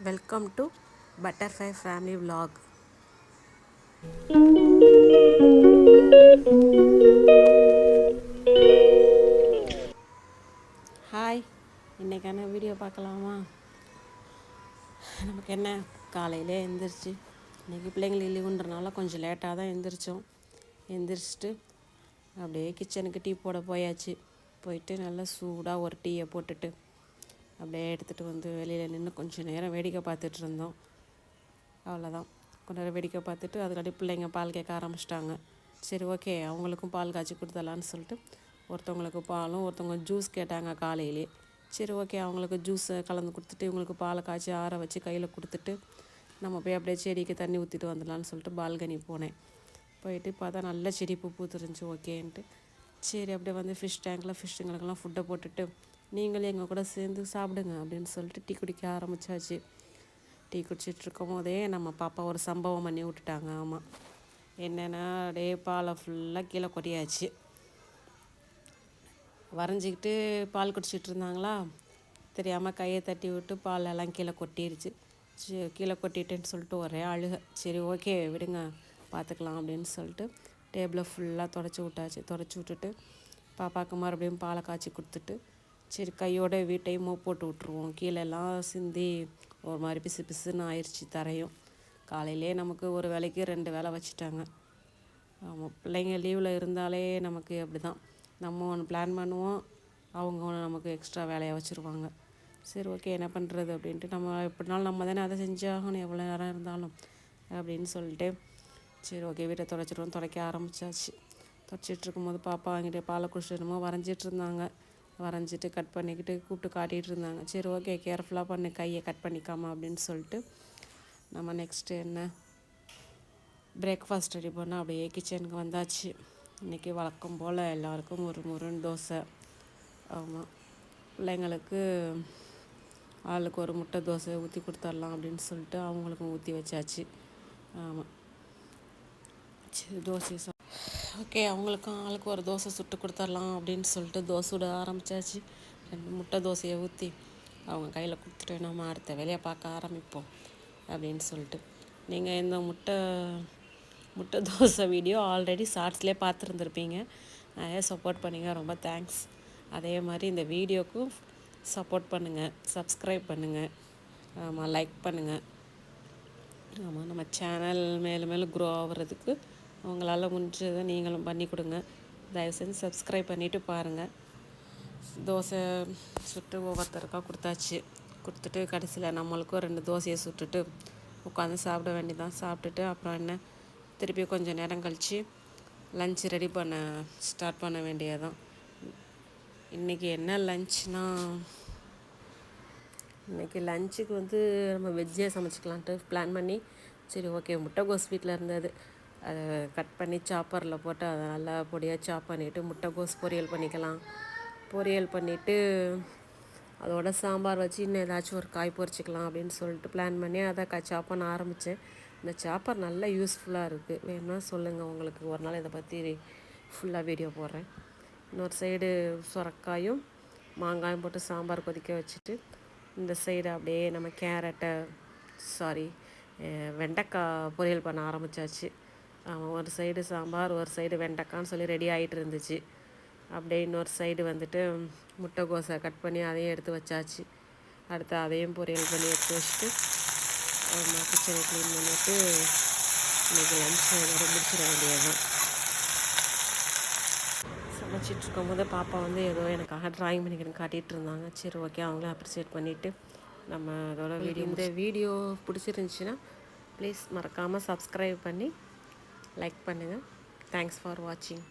Welcome to butterfly family vlog. Hi, இன்றைக்கான video பார்க்கலாமா? நமக்கு என்ன, காலையிலே எழுந்திரிச்சு இன்றைக்கி பிள்ளைங்களுக்கு லீவுன்றனால கொஞ்சம் லேட்டாக தான் எந்திரிச்சிட்டு அப்படியே கிச்சனுக்கு டீ போட போயாச்சு. போயிட்டு நல்லா சூடாக ஒரு டீயை போட்டுட்டு அப்படியே எடுத்துகிட்டு வந்து வெளியில் நின்று கொஞ்சம் நேரம் வேடிக்கை பார்த்துட்டு இருந்தோம். அவ்வளோதான், கொஞ்ச நேரம் வேடிக்கை பார்த்துட்டு அதுக்காட்டி பிள்ளைங்க பால் கேட்க ஆரம்பிச்சிட்டாங்க. சரி, ஓகே, அவங்களுக்கும் பால் காய்ச்சி கொடுத்துடலான்னு சொல்லிட்டு ஒருத்தவங்களுக்கு பாலும் ஒருத்தவங்க ஜூஸ் கேட்டாங்க காலையிலே. சரி, ஓகே, அவங்களுக்கு ஜூஸை கலந்து கொடுத்துட்டு இவங்களுக்கு பாலை காய்ச்சி ஆற வச்சு கையில் கொடுத்துட்டு நம்ம போய் அப்படியே செடிக்கு தண்ணி ஊற்றிட்டு வந்துடலான்னு சொல்லிட்டு பால்கனி போனேன். போயிட்டு பார்த்தா நல்ல செடி பூத்துருந்துச்சு. ஓகேன்ட்டு சரி அப்படியே வந்து ஃபிஷ்ஷுங்களுக்கெல்லாம் ஃபுட்டை போட்டுட்டு நீங்களே எங்கள் கூட சேர்ந்து சாப்பிடுங்க அப்படின்னு சொல்லிட்டு டீ குடிக்க ஆரம்பித்தாச்சு. டீ குடிச்சிட்ருக்கும் போதே நம்ம பாப்பா ஒரு சம்பவம் பண்ணி விட்டுட்டாங்க. ஆமாம், என்னென்னா அப்படியே பாலை ஃபுல்லாக கீழே கொட்டியாச்சு. வரைஞ்சிக்கிட்டு பால் குடிச்சிட்டு இருந்தாங்களா, தெரியாமல் கையை தட்டி விட்டு பால் எல்லாம் கீழே கொட்டிடுச்சு. கீழே கொட்டிட்டேன்னு சொல்லிட்டு ஒரே அழுக. சரி, ஓகே, விடுங்க, பார்த்துக்கலாம் அப்படின்னு சொல்லிட்டு டேபிளை ஃபுல்லாக தொடச்சி விட்டுட்டு பாப்பாவுக்கு மறுபடியும் பாலை காய்ச்சி கொடுத்துட்டு சரி கையோட வீட்டையும் போட்டு விட்ருவோம். கீழெல்லாம் சிந்தி ஒரு மாதிரி பிசு பிசுன்னு ஆயிடுச்சு தரையும். காலையிலே நமக்கு ஒரு வேலைக்கு 2 வேலை வச்சுட்டாங்க. ஆமாம், பிள்ளைங்க லீவில் இருந்தாலே நமக்கு அப்படி தான். நம்ம ஒன்று பிளான் பண்ணுவோம், அவங்க ஒன்று நமக்கு எக்ஸ்ட்ரா வேலையை வச்சுருவாங்க. சரி, ஓகே, என்ன பண்ணுறது அப்படின்ட்டு நம்ம எப்படினாலும் நம்ம தானே அதை செஞ்சாகணும் எவ்வளோ நேரம் இருந்தாலும் அப்படின்னு சொல்லிட்டு சரி, ஓகே, வீட்டை துடைக்க ஆரம்பித்தாச்சு. துடைச்சிட்டு இருக்கும்போது பாப்பா வாங்கிட்டு பாலை குடிச்சிட்டு என்னமோ வரைஞ்சிட்டு இருந்தாங்க. வரைஞ்சிட்டு கட் பண்ணிக்கிட்டு கூப்பிட்டு காட்டிகிட்டு இருந்தாங்க. சரி, ஓகே, கேர்ஃபுல்லாக பண்ணு, கையை கட் பண்ணிக்காமா அப்படின்னு சொல்லிட்டு நம்ம நெக்ஸ்ட்டு என்ன பிரேக்ஃபாஸ்ட் ரெடி பண்ணால் அப்படியே கிச்சனுக்கு வந்தாச்சு. இன்றைக்கி வழக்கம் போல் எல்லாருக்கும் ஒரு முருன் தோசை. ஆமாம், பிள்ளைங்களுக்கு ஆளுக்கு ஒரு முட்டை தோசை ஊற்றி கொடுத்துடலாம் அப்படின்னு சொல்லிட்டு அவங்களுக்கும் ஊற்றி வச்சாச்சு. ஆமாம், சரி, தோசை ஓகே, அவங்களுக்கும் ஆளுக்கு ஒரு தோசை சுட்டு கொடுத்துடலாம் அப்படின்னு சொல்லிட்டு தோசை சுட ஆரம்பித்தாச்சு. 2 முட்டை தோசையை ஊற்றி அவங்க கையில் கொடுத்துட்டு நம்ம அடுத்த வேலையை பார்க்க ஆரம்பிப்போம் அப்படின்னு சொல்லிட்டு. நீங்கள் இந்த முட்டை தோசை வீடியோ ஆல்ரெடி ஷார்ட்ஸ்லேயே பார்த்துருந்துருப்பீங்க. நிறைய சப்போர்ட் பண்ணிங்க, ரொம்ப தேங்க்ஸ். அதே மாதிரி இந்த வீடியோக்கும் சப்போர்ட் பண்ணுங்கள், சப்ஸ்கிரைப் பண்ணுங்கள், ஆமாம், லைக் பண்ணுங்கள். ஆமாம், நம்ம சேனல் மேலும் மேலும் க்ரோ ஆகிறதுக்கு உங்களால் முடிஞ்சதை நீங்களும் பண்ணி கொடுங்க. தயவு செஞ்சு சப்ஸ்கிரைப் பண்ணிவிட்டு பாருங்கள். தோசை சுட்டு ஒவ்வொருத்தருக்காக கொடுத்துட்டு கடைசியில் நம்மளுக்கும் 2 தோசையை சுட்டுட்டு உட்காந்து சாப்பிட வேண்டியதான். சாப்பிட்டுட்டு அப்புறம் என்ன, திருப்பி கொஞ்சம் நேரம் கழித்து லன்ச் ரெடி ஸ்டார்ட் பண்ண வேண்டியதான். இன்றைக்கி என்ன லன்ச்னால், இன்றைக்கி லன்ச்சுக்கு வந்து நம்ம வெஜ்ஜே சமைச்சிக்கலான்ட்டு பிளான் பண்ணி சரி, ஓகே, முட்டைகோஸ் வீட்டில் இருந்தது, அதை கட் பண்ணி சாப்பரில் போட்டு அதை நல்லா பொடியாக சாப் பண்ணிவிட்டு முட்டைகோஸ் பொரியல் பண்ணிக்கலாம். பொரியல் பண்ணிவிட்டு அதோட சாம்பார் வச்சு இன்னும் ஏதாச்சும் ஒரு காய் பொரிச்சிக்கலாம் அப்படின்னு சொல்லிட்டு பிளான் பண்ணி அதை சாப் பண்ண ஆரம்பித்தேன். இந்த சாப்பர் நல்லா யூஸ்ஃபுல்லாக இருக்குது. வேணும்னா சொல்லுங்கள், உங்களுக்கு ஒரு நாள் இதை பற்றி ஃபுல்லாக வீடியோ போடுறேன். இன்னொரு சைடு சுரக்காயும் மாங்காயும் போட்டு சாம்பார் கொதிக்க வச்சுட்டு இந்த சைடு அப்படியே நம்ம வெண்டைக்காய் பொரியல் பண்ண ஆரம்பித்தாச்சு. ஒரு சைடு சாம்பார், ஒரு சைடு வெண்டைக்கான்னு சொல்லி ரெடி ஆகிட்டு இருந்துச்சு. அப்படியே இன்னொரு சைடு வந்துட்டு முட்டைகோஸை கட் பண்ணி அதையும் எடுத்து வச்சாச்சு. அடுத்து அதையும் பொரியல் பண்ணி எடுத்து வச்சுட்டு கிச்சனை க்ளீன் பண்ணிவிட்டு இன்றைக்கி லன்ச் வர முடிச்சிட வேண்டியதுதான். சமைச்சிட்ருக்கும் போது பாப்பா வந்து ஏதோ எனக்காக ட்ராயிங் பண்ணிக்கணும் காட்டிகிட்டு இருந்தாங்க. சரி, ஓகே, அவங்கள அப்ரிஷியேட் பண்ணிவிட்டு நம்ம அதோட இந்த வீடியோ பிடிச்சிருந்துச்சின்னா ப்ளீஸ் மறக்காமல் சப்ஸ்கிரைப் பண்ணி லைக் பண்ணுங்கள். தேங்க்ஸ் ஃபார் வாட்சிங்.